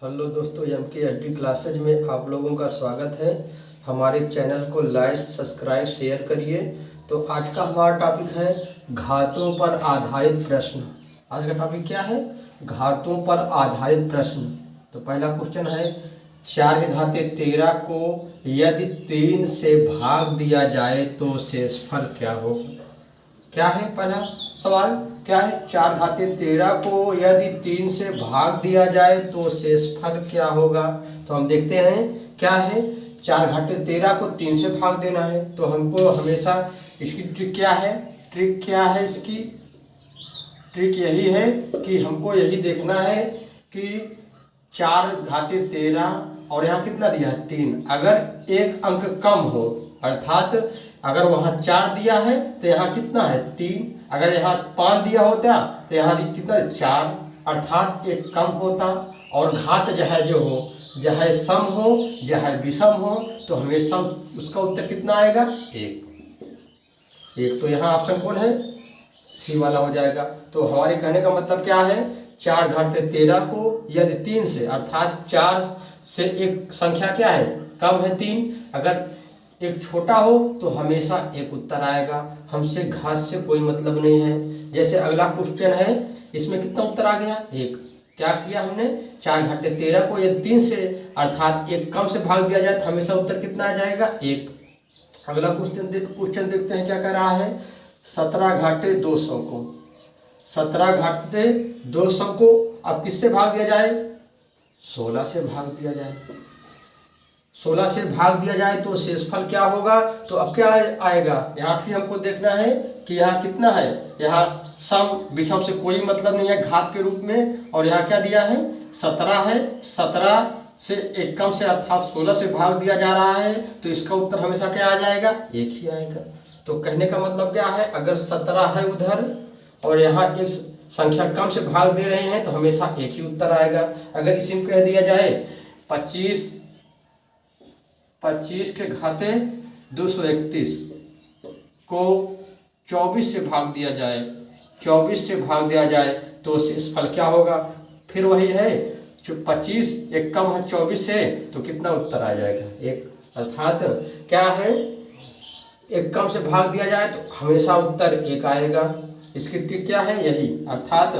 Hello दोस्तों, MKHD classes में आप लोगों का स्वागत है। हमारे चैनल को लाइक सब्सक्राइब शेयर करिए। तो आज का हमारा टॉपिक है घातों पर आधारित प्रश्न। आज का टॉपिक क्या है? घातों पर आधारित प्रश्न। तो पहला क्वेश्चन है 4 के घाते 13 को यदि 3 से भाग दिया जाए तो शेषफल क्या होगा। क्या है पहला सवाल? क्या है? 4 घाते 13 को यदि 3 से भाग दिया जाए तो शेषफल क्या होगा। तो हम देखते हैं क्या है। 4 घाटे 13 को 3 से भाग देना है। तो हमको हमेशा इसकी ट्रिक क्या है? ट्रिक क्या है इसकी? ट्रिक यही है कि हमको यही देखना है कि 4 घाते 13 और यहाँ कितना दिया है 3। अगर एक अंक कम हो, अर्थात अगर वहाँ 4 दिया है तो यहाँ कितना है 3। अगर यहाँ 5 दिया होता तो यहाँ कितना 4, अर्थात एक कम होता। और घात चाहे जो हो, चाहे सम हो चाहे विषम हो, तो हमेशा उसका उत्तर कितना आएगा? 1। तो यहाँ ऑप्शन कौन है? सी वाला हो जाएगा। तो हमारे कहने का मतलब क्या है? 4 घाटे 13 को यदि 3 से, अर्थात 4 से एक संख्या क्या है कम है 3, अगर एक छोटा हो तो हमेशा एक उत्तर आएगा। हमसे घात से कोई मतलब नहीं है। जैसे अगला क्वेश्चन है, इसमें कितना उत्तर आ गया? 1। क्या किया हमने? 4 घाटे 13 को यदि 3 से अर्थात एक कम से भाग दिया जाए तो हमेशा उत्तर कितना आ जाएगा? 1। अगला क्वेश्चन देखते हैं क्या कह रहा है। 17 घाटे 200 को, 17 घाटे 200 को अब किससे भाग दिया जाए? 16 से भाग दिया जाए। 16 से भाग दिया जाए तो शेषफल क्या होगा? तो अब क्या आएगा? यहाँ भी हमको देखना है कि यहाँ कितना है। यहाँ सम विषम से कोई मतलब नहीं है घात के रूप में। और यहाँ क्या दिया है? 17 है। 17 से एक कम से अर्थात 16 से भाग दिया जा रहा है, तो इसका उत्तर हमेशा क्या आ जाएगा? 1 ही आएगा। तो कहने का मतलब क्या है? अगर 17 है उधर और यहाँ एक संख्या कम से भाग दे रहे हैं तो हमेशा 1 ही उत्तर आएगा। अगर इसी में कह दिया जाए 25 के घाते 231 को 24 से भाग दिया जाए, 24 से भाग दिया जाए तो शेषफल क्या होगा? फिर वही है, जो 25 एक कम है 24 से, तो कितना उत्तर आ जाएगा? 1। अर्थात क्या है? एक कम से भाग दिया जाए तो हमेशा उत्तर 1 आएगा। इसकी ट्रिक क्या है? यही, अर्थात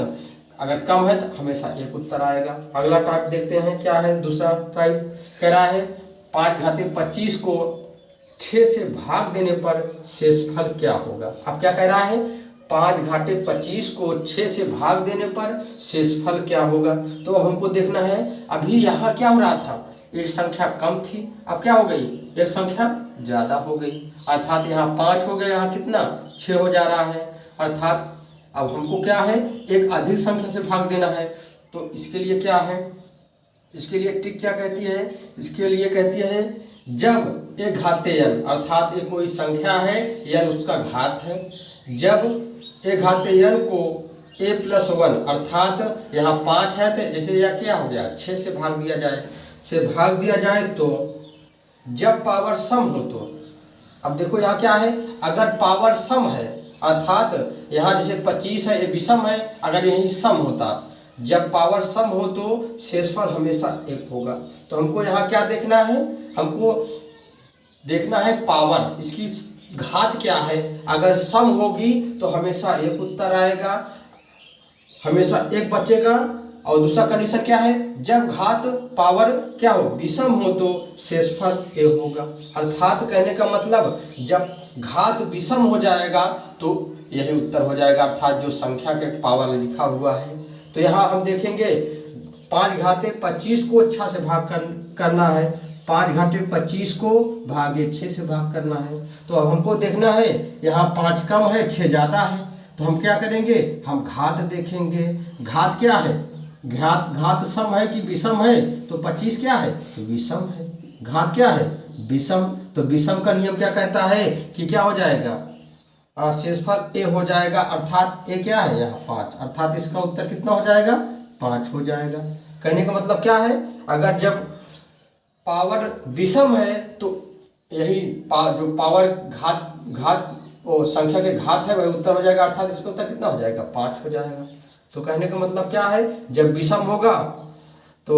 अगर कम है तो हमेशा 1 उत्तर आएगा। अगला टाइप देखते हैं क्या है। दूसरा टाइप कह रहा है 5 घाते 25 को 6 से भाग देने पर शेषफल क्या होगा। अब क्या कह रहा है? 5 घाटे 25 को 6 से भाग देने पर शेषफल क्या होगा। तो अब हमको देखना है, अभी यहाँ क्या हो रहा था? एक संख्या कम थी, अब क्या हो गई? एक संख्या ज़्यादा हो गई। अर्थात यहाँ 5 हो गया, यहाँ कितना 6 हो जा रहा है। अर्थात अब हमको क्या है? एक अधिक संख्या से भाग देना है। तो इसके लिए क्या है? इसके लिए ट्रिक क्या कहती है? इसके लिए कहती है जब एक घाते n, अर्थात एक कोई संख्या है, n उसका घात है, जब एक घाते n को a+1, अर्थात यहाँ 5 है तो जैसे यह क्या हो गया 6 से भाग दिया जाए, तो जब पावर सम हो तो, अब देखो यहाँ क्या है, अगर पावर सम है अर्थात यहाँ जैसे 25 है ये विषम है, अगर यही सम होता, जब पावर सम हो तो शेषफल हमेशा 1 होगा। तो हमको यहाँ क्या देखना है? हमको देखना है पावर, इसकी घात क्या है। अगर सम होगी तो हमेशा 1 उत्तर आएगा, हमेशा 1 बचेगा। और दूसरा कंडीशन क्या है? जब घात पावर क्या हो? विषम हो तो शेषफल a होगा। अर्थात कहने का मतलब जब घात विषम हो जाएगा तो यही उत्तर हो जाएगा, अर्थात जो संख्या के पावर लिखा हुआ है। तो यहाँ हम देखेंगे 5 घाते 25 को 6 से भाग करना है, 5 घाटे 25 को भागे 6 से भाग करना है। तो अब हमको देखना है, यहाँ 5 कम है 6 ज़्यादा है, तो हम क्या करेंगे? हम घात देखेंगे। घात क्या है? घात सम है कि विषम है? तो 25 क्या है? विषम है। घात क्या है? विषम। तो विषम का नियम क्या कहता है कि क्या हो जाएगा? शेषफल a हो जाएगा। अर्थात a क्या है? यहाँ 5, अर्थात इसका उत्तर कितना हो जाएगा? 5 हो जाएगा। कहने का मतलब क्या है? अगर जब पावर विषम है तो यही जो पावर घात वो संख्या के घात है वही उत्तर हो जाएगा, अर्थात इसका उत्तर कितना हो जाएगा? 5 हो जाएगा। तो कहने का मतलब क्या है? जब विषम होगा तो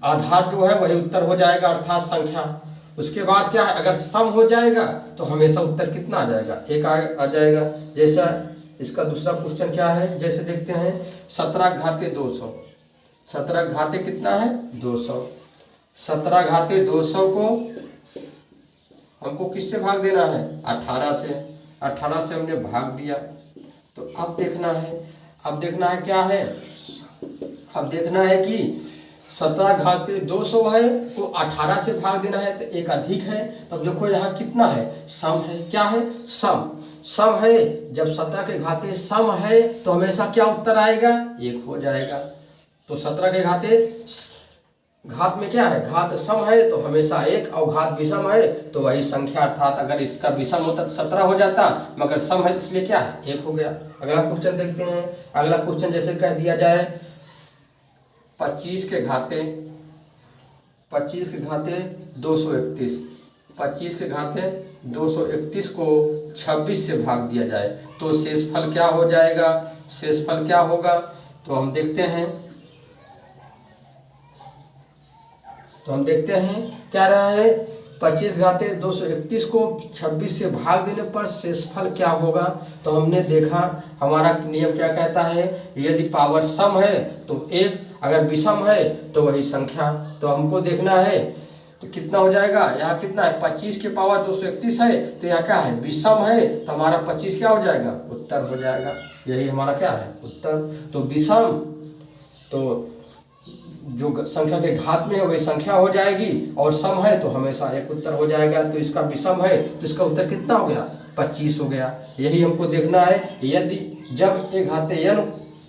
आधार जो है वही उत्तर हो जाएगा, अर्थात संख्या। उसके बाद क्या है, अगर सम हो जाएगा तो हमेशा उत्तर कितना आ जाएगा, एक आ जाएगा। जैसा इसका दूसरा क्वेश्चन क्या है, जैसे देखते हैं 17 घाते 200। 17 घाते कितना है 200। 17 घाते 200 को हमको किससे भाग देना है, 18 से। 18 से हमने भाग दिया। तो अब देखना है, अब देखना है क्या है, अब देखना है कि 17 घाते 200 है को 18 से भाग देना है, तो एक अधिक है। तब देखो यहाँ कितना है, सम है। क्या है, सम। सम है, जब 17 के घाते सम है तो हमेशा क्या उत्तर आएगा, एक हो जाएगा। तो 17 के घाते घात में क्या है, घात सम है तो हमेशा एक, और घात विषम है तो वही संख्या, अर्थात अगर इसका विषम होता तो 17 हो जाता, मगर सम है इसलिए क्या है, एक हो गया। अगला क्वेश्चन देखते हैं। अगला क्वेश्चन जैसे कह दिया जाए 25 के घाते 231। 25 के घाते 231 को 26 से भाग दिया जाए तो शेषफल क्या हो जाएगा, शेषफल क्या होगा। तो हम देखते हैं, क्या रहा है, 25 घाते 231 को 26 से भाग देने पर शेषफल क्या होगा। तो हमने देखा हमारा नियम क्या कहता है, यदि पावर सम है तो एक, अगर विषम है तो वही संख्या। तो हमको देखना है तो कितना हो जाएगा, यहाँ कितना है, 25 के पावर 231 है तो यहाँ क्या है, विषम है, तो हमारा 25 क्या हो जाएगा, उत्तर हो जाएगा। यही हमारा क्या है, उत्तर। तो विषम, तो जो संख्या के घात में है वही संख्या हो जाएगी, और सम है तो हमेशा एक उत्तर हो जाएगा। तो इसका विषम है तो इसका उत्तर कितना हो गया, 25 हो गया। यही हमको देखना है। यदि जब ए घाते n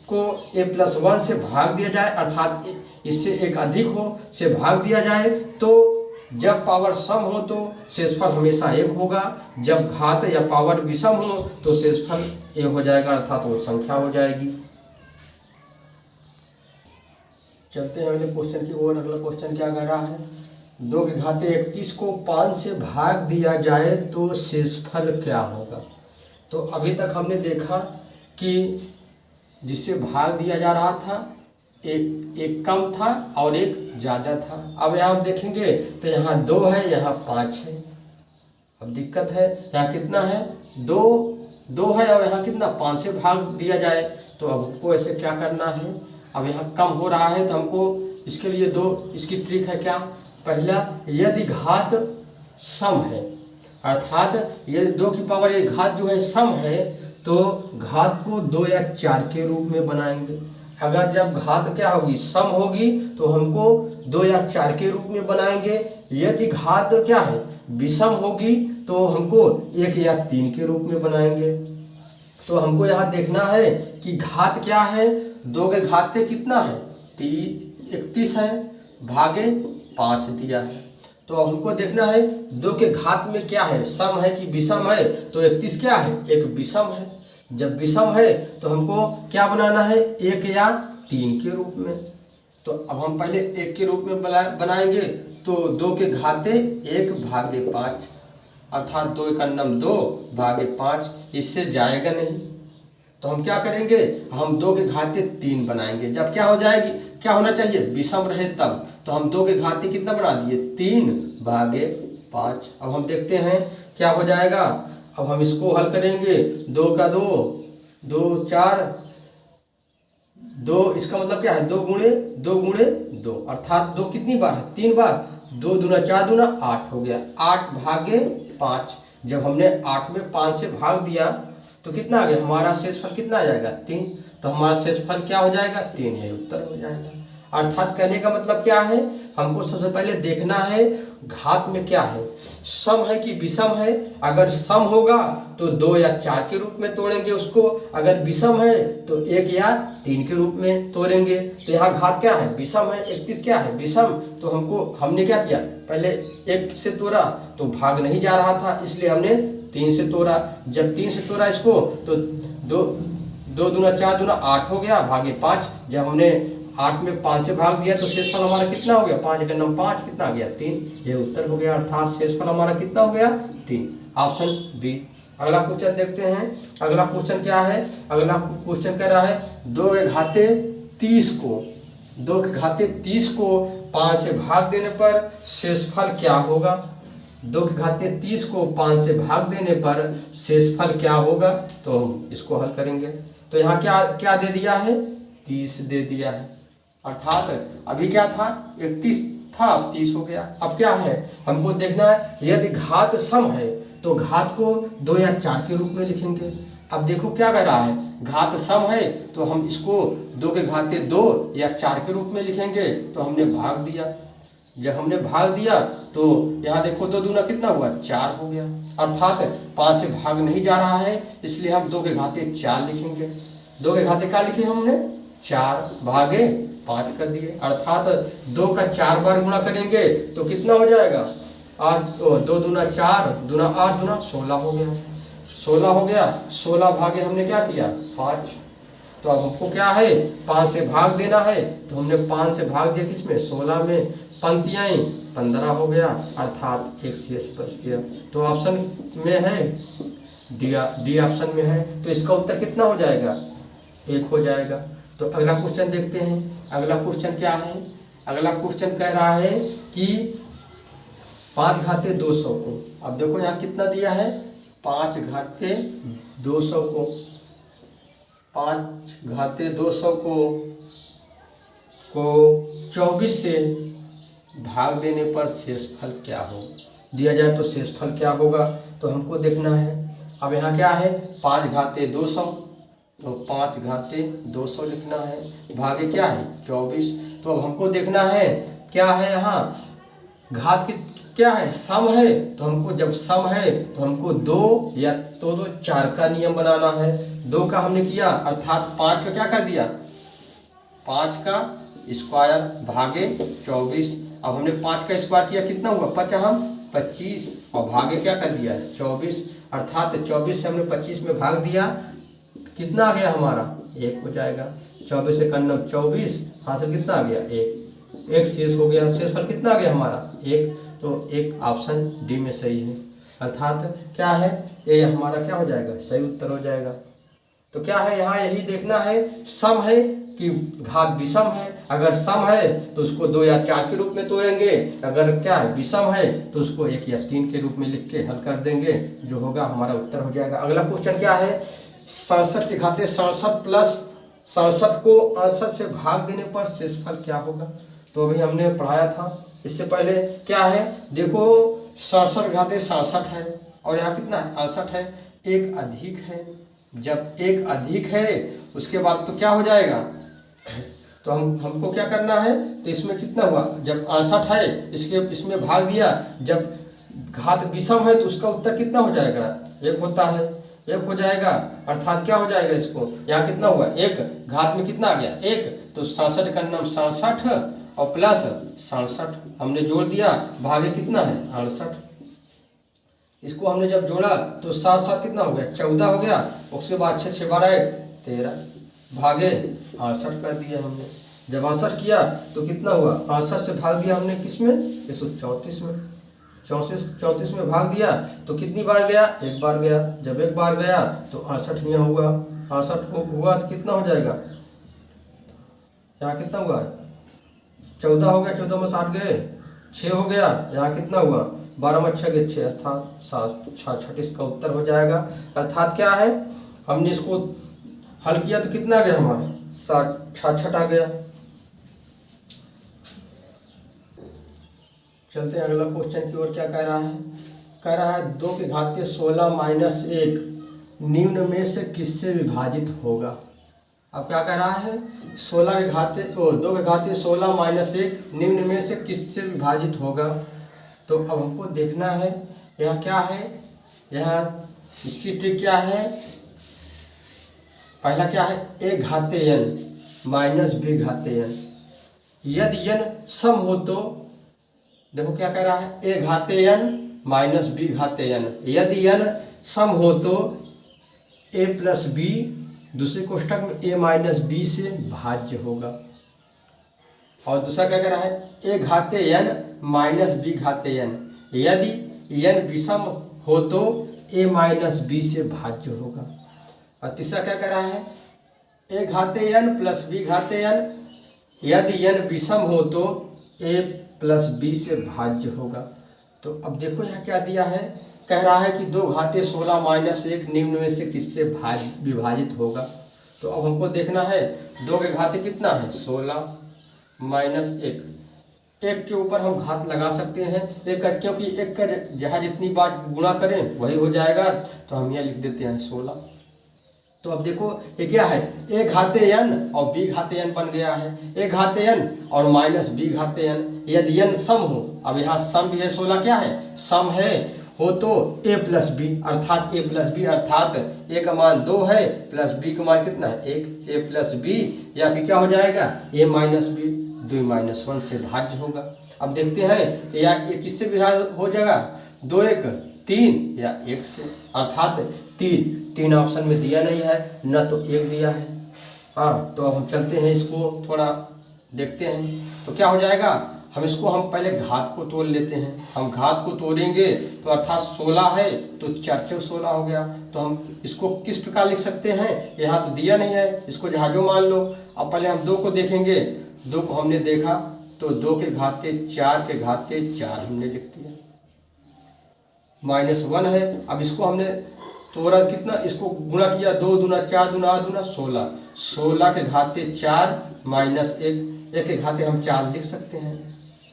को a+1 से भाग दिया जाए, अर्थात इससे एक अधिक हो से भाग दिया जाए, तो जब पावर सम हो तो शेषफल हमेशा एक होगा, जब घात या पावर विषम हो तो शेषफल एक हो जाएगा, अर्थात वो संख्या हो जाएगी। चलते हैं अगले क्वेश्चन की ओर। अगला क्वेश्चन क्या कह रहा है, 2 के घाते 31 को 5 से भाग दिया जाए तो शेषफल क्या होगा। तो अभी तक हमने देखा कि जिससे भाग दिया जा रहा था एक कम था और एक ज़्यादा था। अब यहाँ हम देखेंगे तो यहाँ 2 है, यहाँ 5 है। अब दिक्कत है, यहाँ कितना है, 2 है, और यहाँ कितना 5 से भाग दिया जाए। तो अब हमको ऐसे क्या करना है, अब यहाँ कम हो रहा है तो हमको इसके लिए इसकी ट्रिक है क्या, पहला यदि घात सम है, अर्थात यदि 2 की पावर ये घात जो है सम है तो घात को 2 या 4 के रूप में बनाएंगे। अगर जब घात क्या होगी, सम होगी, तो हमको 2 या 4 के रूप में बनाएंगे। यदि घात क्या है, विषम होगी, तो हमको 1 या 3 के रूप में बनाएंगे। तो हमको यहाँ देखना है कि घात क्या है, 2 के घाते कितना है, 31 है, भागे 5 दिया है। तो हमको देखना है 2 के घात में क्या है, सम है कि विषम है। तो 31 क्या है, एक विषम है। जब विषम है तो हमको क्या बनाना है, 1 या 3 के रूप में। तो अब हम पहले 1 के रूप में बनाएंगे। तो 2 के घाते 1 भागे 5, अर्थात 2 का नम 2 भागे 5, इससे जाएगा नहीं। तो हम क्या करेंगे, हम 2 के घाते 3 बनाएंगे। जब क्या हो जाएगी, क्या होना चाहिए, विषम रहे तब। तो हम 2 के घाते कितना बना दिए, 3 भागे 5। अब हम देखते हैं क्या हो जाएगा। अब हम इसको हल करेंगे, 2 का 2, 2 4, 2, इसका मतलब क्या है, 2 गुणे 2, अर्थात 2 कितनी बार है, 3 बार। 2 दूना 4 दूना 8 हो गया, 8 भागे 5। जब हमने 8 में 5 से भाग दिया तो कितना आ गया, हमारा शेषफल कितना आ जाएगा, 3। तो हमारा शेषफल क्या हो जाएगा, 3 है, उत्तर हो जाएगा। अर्थात कहने का मतलब क्या है, हमको सबसे पहले देखना है घात में क्या है, सम है कि विषम है। अगर सम होगा तो 2 या 4 के रूप में तोड़ेंगे उसको, अगर विषम है तो 1 या 3 के रूप में तोड़ेंगे। तो यहाँ घात क्या है, विषम है, 31 क्या है, विषम। तो हमने क्या किया, पहले 1 से तोड़ा तो भाग नहीं जा रहा था, इसलिए हमने 3 से तोड़ा। जब 3 से तोड़ा इसको तो 2 दूना 4 दूना 8 हो गया, भागे 5। जब हमने 8 में 5 से भाग दिया तो शेषफल हमारा कितना हो गया, 5 का नम 5 कितना आ गया, 3। ये उत्तर हो गया, अर्थात शेषफल हमारा कितना हो गया, 3। Option B. अगला क्वेश्चन देखते हैं। अगला क्वेश्चन क्या है, अगला क्वेश्चन कह रहा है 2 के घाते 30 को 2 के घाते 30 को 5 से भाग देने पर शेषफल क्या होगा। 2 के घाते 30 को 5 से भाग देने पर शेषफल क्या होगा। तो हम इसको हल करेंगे। तो यहाँ क्या क्या दे दिया है, 30 दे दिया है। अर्थात अभी क्या था, 31 था, अब 30 हो गया। अब क्या है, हमको देखना है यदि घात सम है तो घात को 2 या 4 के रूप में लिखेंगे। अब देखो क्या कर रहा है, घात सम है तो हम इसको 2 के घाते 2 या 4 के रूप में लिखेंगे। तो हमने भाग दिया, जब हमने भाग दिया तो यहाँ देखो 2 दूना कितना हुआ, 4 हो गया। अर्थात 5 से भाग नहीं जा रहा है, इसलिए हम 2 के घाते 4 लिखेंगे। 2 के घाते क्या लिखे हमने, 4 भागे 5 कर दिए। अर्थात 2 का 4 बार गुणा करेंगे तो कितना हो जाएगा, 8, तो 2 दूना 4, दूना 8, दूना 16 हो गया। 16 हो गया, 16 भागे हमने क्या किया, 5। तो अब हमको क्या है, 5 से भाग देना है। तो हमने 5 से भाग दिया किसमें, 16 में। पंक्तियाँ 15 हो गया, अर्थात एक शेष बच गया। तो ऑप्शन में है डी ऑप्शन में है। तो इसका उत्तर कितना हो जाएगा, 1 हो जाएगा। तो अगला क्वेश्चन देखते हैं। अगला क्वेश्चन क्या है, अगला क्वेश्चन कह रहा है कि 5 घाते 200 को, अब देखो यहाँ कितना दिया है, 5 घाते 200 को, 5 घाते 200 को 24 से भाग देने पर शेषफल क्या हो दिया जाए, तो शेषफल क्या होगा, तो हमको देखना है। अब यहाँ क्या है, 5 घाते 200, तो 5 घाते 200 लिखना है, भागे क्या है 24। तो अब हमको देखना है क्या है, यहाँ घात की क्या है, सम है। तो हमको जब सम है तो हमको 2 या तो 4 का नियम बनाना है। 2 का हमने किया, अर्थात 5 का क्या कर दिया, 5 का स्क्वायर भागे 24। अब हमने 5 का स्क्वायर किया, कितना हुआ, 25, और भागे क्या कर दिया 24। अर्थात 24 से हमने 25 में भाग दिया, कितना आ गया हमारा, 1 हो जाएगा। 24 से करना 24, हासिल कितना आ गया, 1 शेष हो गया। शेषफल कितना आ गया हमारा, 1। तो एक ऑप्शन डी में सही है। अर्थात क्या है, ये हमारा क्या हो जाएगा, सही उत्तर हो जाएगा। तो क्या है, यहाँ यही देखना है, सम है कि घात विषम है। अगर सम है तो उसको 2 या 4 के रूप में तोड़ेंगे, अगर क्या है विषम है तो उसको 1 या 3 के रूप में लिख के हल कर देंगे, जो होगा हमारा उत्तर हो जाएगा। अगला क्वेश्चन क्या है, 67 के घाते 67 प्लस 67 को 68 से भाग देने पर शेषफल क्या होगा। तो अभी हमने पढ़ाया था इससे पहले। क्या है, देखो 67 घाते 67 है और यहाँ कितना है, 68 है, एक अधिक है। जब एक अधिक है उसके बाद तो क्या हो जाएगा, तो हमको क्या करना है, तो इसमें कितना हुआ, जब 68 है इसमें भाग दिया, जब घात विषम है तो उसका उत्तर कितना हो जाएगा, 1 होता है, 1 हो जाएगा। अर्थात क्या हो जाएगा, इसको यहाँ कितना हुआ, 1 घात में कितना आ गया, 1। तो 67 का नाम 67 और प्लस 67 हमने जोड़ दिया, भागे कितना है 68। इसको हमने जब जोड़ा तो 7 7 कितना हो गया, 14 हो गया। उसके बाद 6 6 12 13, भागे 68 कर दिया हमने। जब 68 किया तो कितना हुआ, 68 से भाग दिया हमने किसमें, 134 में। 34 में भाग दिया तो कितनी बार गया, 1 बार गया। जब 1 बार गया तो 68 यहाँ हुआ, 68 हुआ तो कितना हो जाएगा, यहाँ कितना हुआ, 14 हो गया, 14 में 7 गए, 6 हो गया, यहाँ कितना हुआ, 12 में 6 गए 6, अर्थात 66 का उत्तर हो जाएगा। अर्थात क्या है, हमने इसको हल किया तो कितना आ गया हमारा, 66 आ गया। चलते हैं अगला क्वेश्चन की ओर। क्या कह रहा है, कह रहा है 2 के घाते 16 माइनस 1 निम्न में से किससे विभाजित होगा। अब क्या कह रहा है, 2 के घाते 16 माइनस 1 निम्न में से किससे विभाजित होगा। तो अब हमको देखना है, यहाँ क्या है, यहाँ इसकी ट्रिक क्या है, पहला क्या है, a घाते n माइनस b घाते n। यदि n सम हो तो देखो क्या कह रहा है, a घाते n माइनस b घाते n। यदि n सम हो तो a प्लस b दूसरे कोष्ठक में a माइनस b से भाज्य होगा। और दूसरा क्या कह रहा है, a घाते n माइनस b घाते n। यदि n विषम हो तो a माइनस b से भाज्य होगा। और तीसरा क्या कह रहा है, a घाते n प्लस b घाते n यदि n विषम हो तो a प्लस b से भाज्य होगा। तो अब देखो यहाँ क्या दिया है, कह रहा है कि 2 घाते 16 माइनस 1 निम्न में से किससे विभाजित होगा। तो अब हमको देखना है 2 के घाते कितना है 16 माइनस 1, एक के ऊपर हम घात लगा सकते हैं एक का, क्योंकि एक का जहाँ जितनी बार गुणा करें वही हो जाएगा। तो हम यहाँ लिख देते हैं 16। तो अब देखो ये क्या है, a घाते n और b घाते n बन गया है, a घाते n और माइनस b घाते n। यदि n सम हो, अब यहाँ सम भी है 16 क्या है सम है हो तो a प्लस बी अर्थात a प्लस बी अर्थात a का मान 2 है प्लस b का मान कितना है 1, a प्लस बी या फिर क्या हो जाएगा a माइनस बी 2 माइनस 1 से भाज्य होगा। अब देखते हैं तो या ये किससे विभाजित हो जाएगा 2 1 3 या 1 से, अर्थात 3 ऑप्शन में दिया नहीं है न तो 1 दिया है। हाँ तो अब हम चलते हैं इसको थोड़ा देखते हैं तो क्या हो जाएगा, हम इसको हम पहले घात को तोड़ लेते हैं। हम घात को तोड़ेंगे तो अर्थात 16 है तो 4 4 16 हो गया। तो हम इसको किस प्रकार लिख सकते हैं, यहाँ तो दिया नहीं है, इसको जहाजों मान लो। अब पहले हम 2 को देखेंगे, 2 को हमने देखा तो 2 के घाते 4 के घाते 4 हमने लिख दिया, माइनस 1 है। अब इसको हमने तोड़ा कितना, इसको गुणा किया 2 दूना 4 दूना 8 दूना 16, 16 के घाते 4 माइनस 1, 1 के घाते हम 4 लिख सकते हैं।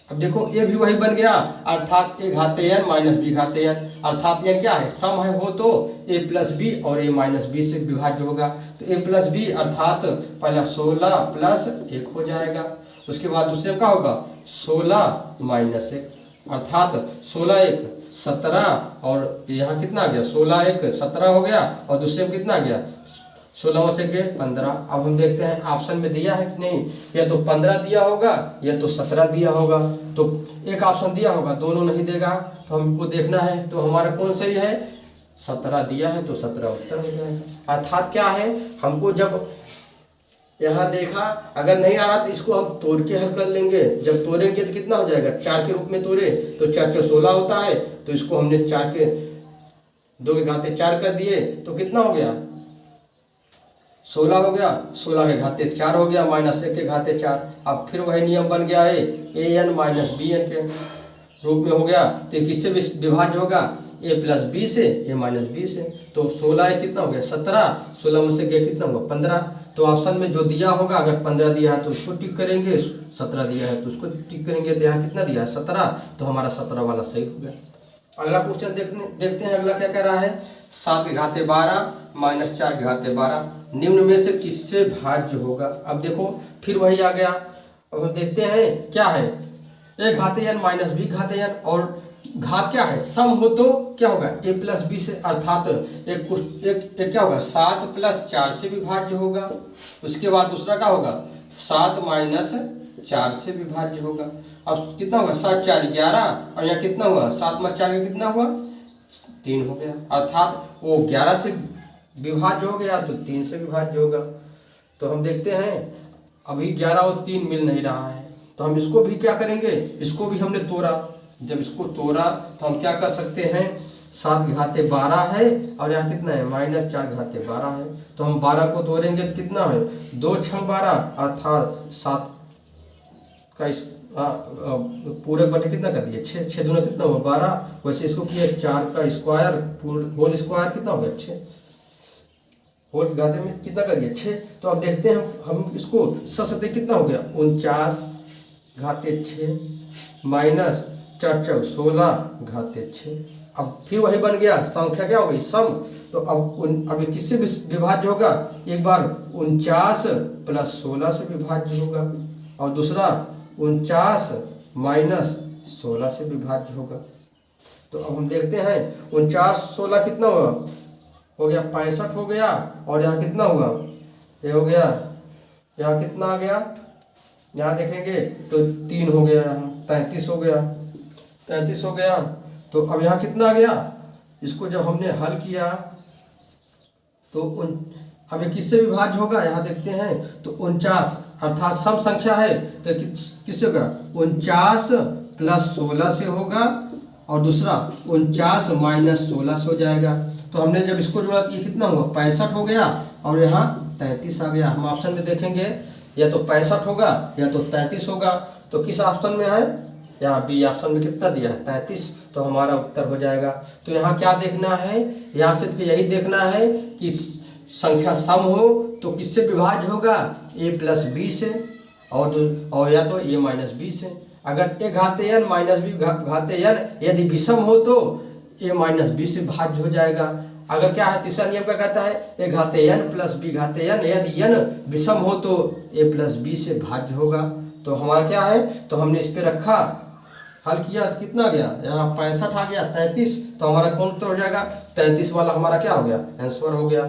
अब देखो ये भी वही बन गया अर्थात a घाते n माइनस b घाते n, अर्थात n क्या है सम है हो तो a प्लस बी और a माइनस बी से विभाज्य होगा। तो a प्लस बी अर्थात पहला 16 प्लस 1 हो जाएगा, उसके बाद दूसरे में क्या होगा 16 माइनस 1 अर्थात 16 1 17 और यहाँ कितना आ गया 16 1 17 हो गया और दूसरे में कितना आ गया 16 से गए 15। अब हम देखते हैं ऑप्शन में दिया है कि नहीं, या तो 15 दिया होगा या तो 17 दिया होगा। तो एक ऑप्शन दिया होगा, दोनों नहीं देगा। तो हमको देखना है तो हमारा कौन सही है, 17 दिया है तो 17 उत्तर हो जाएगा। अर्थात क्या है, हमको जब यहाँ देखा अगर नहीं आ रहा तो इसको हम तोड़ के हल कर लेंगे। जब तोड़ेंगे तो कितना हो जाएगा 4 के रूप में तोड़े तो 4 4 16 होता है। तो इसको हमने 4 के 2 के घाते 4 कर दिए तो कितना हो गया 16 हो गया, 16 के घाते 4 हो गया माइनस 1 के घाते 4। अब फिर वही नियम बन गया है A N minus B N के रूप में हो गया। तो ये किससे विभाज्य होगा a प्लस बी से a माइनस बी से। तो 16 कितना हो गया 17, 16 में से गया कितना हुआ 15। तो ऑप्शन में जो दिया होगा अगर 15 दिया है तो उसको टिक करेंगे, 17 दिया है तो उसको टिक करेंगे। तो यहाँ कितना दिया है 17, तो हमारा 17 वाला सही हो गया। अगला क्वेश्चन देखते हैं अगला क्या कह रहा है, 7 के घाते 12 माइनस 4 के घाते 12 निम्न में से किससे भाज्य होगा। अब देखो फिर वही आ गया। अब हम देखते हैं क्या है, a घाते n माइनस b घाते n और घात क्या है सम हो तो क्या होगा a प्लस बी से, अर्थात एक क्या होगा 7 प्लस 4 से विभाज्य होगा। उसके बाद दूसरा क्या होगा 7 माइनस 4 से विभाज्य होगा। अब कितना होगा 7 4 11 और यहाँ कितना हुआ 7 में 4 कितना हुआ 3 हो गया, अर्थात वो 11 से विभाज्य हो गया तो 3 से विभाज्य होगा। तो हम देखते हैं अभी 11 और 3 मिल नहीं रहा है, तो हम इसको भी क्या करेंगे, इसको भी हमने तोड़ा। जब इसको तोड़ा तो हम क्या कर सकते हैं 7 के घाते 12 है और यहाँ कितना है माइनस 4 के घाते 12 है। तो हम 12 को तोड़ेंगे तो कितना है 2 6 12 अर्थात 7 का इस पूरे बटे कितना कर दिया 6, 6 दूना कितना हुआ 12। वैसे इसको किया 4 का स्क्वायर होल स्क्वायर कितना हो गया 6, होल घाते में कितना कर दिया 6। तो अब देखते हैं हम इसको सते कितना हो गया 49 घाते 6 माइनस 4 4 16 घाते 6। अब फिर वही बन गया संख्या क्या हो गई सम। तो अब किससे विभाज्य होगा, एक बार 49 प्लस 16 से विभाज्य होगा और दूसरा 49 माइनस 16 से विभाज्य होगा। तो अब हम देखते हैं 49 16 कितना हुआ हो गया 65 हो गया और यहाँ कितना हुआ ये हो गया, यहाँ कितना आ गया यहाँ देखेंगे तो 3 हो गया, यहाँ 33 हो गया, 33 हो गया। तो अब यहाँ कितना आ गया, इसको जब हमने हल किया तो अब ये किससे विभाज्य होगा यहाँ देखते हैं तो 49 अर्थात सम संख्या है तो किससे होगा 49 प्लस 16 से होगा और दूसरा 49 माइनस 16 से हो जाएगा। तो हमने जब इसको जोड़ा तो ये कितना हुआ 65 हो गया और यहाँ 33 आ गया। हम ऑप्शन में देखेंगे या तो 65 होगा या तो 33 होगा। तो किस ऑप्शन में है, यहाँ बी ऑप्शन में कितना दिया है 33, तो हमारा उत्तर हो जाएगा। तो यहाँ क्या देखना है, यहाँ सिर्फ यही देखना है कि संख्या सम हो तो किससे विभाज्य होगा, a प्लस बी से, और या तो a माइनस बी से। अगर a घाते n माइनस बी घाते n यदि विषम हो तो a माइनस बी से भाज्य हो जाएगा। अगर क्या है, तीसरा नियम क्या कहता है, a घाते n प्लस b घाते n, यदि n विषम हो तो a प्लस बी से भाज्य होगा। तो हमारा क्या है, तो हमने इस पे रखा, हल किया तो कितना गया, यहाँ 65 आ गया, 33, तो हमारा कौन उत्तर हो जाएगा, 33 वाला हमारा क्या हो गया, आंसर हो गया।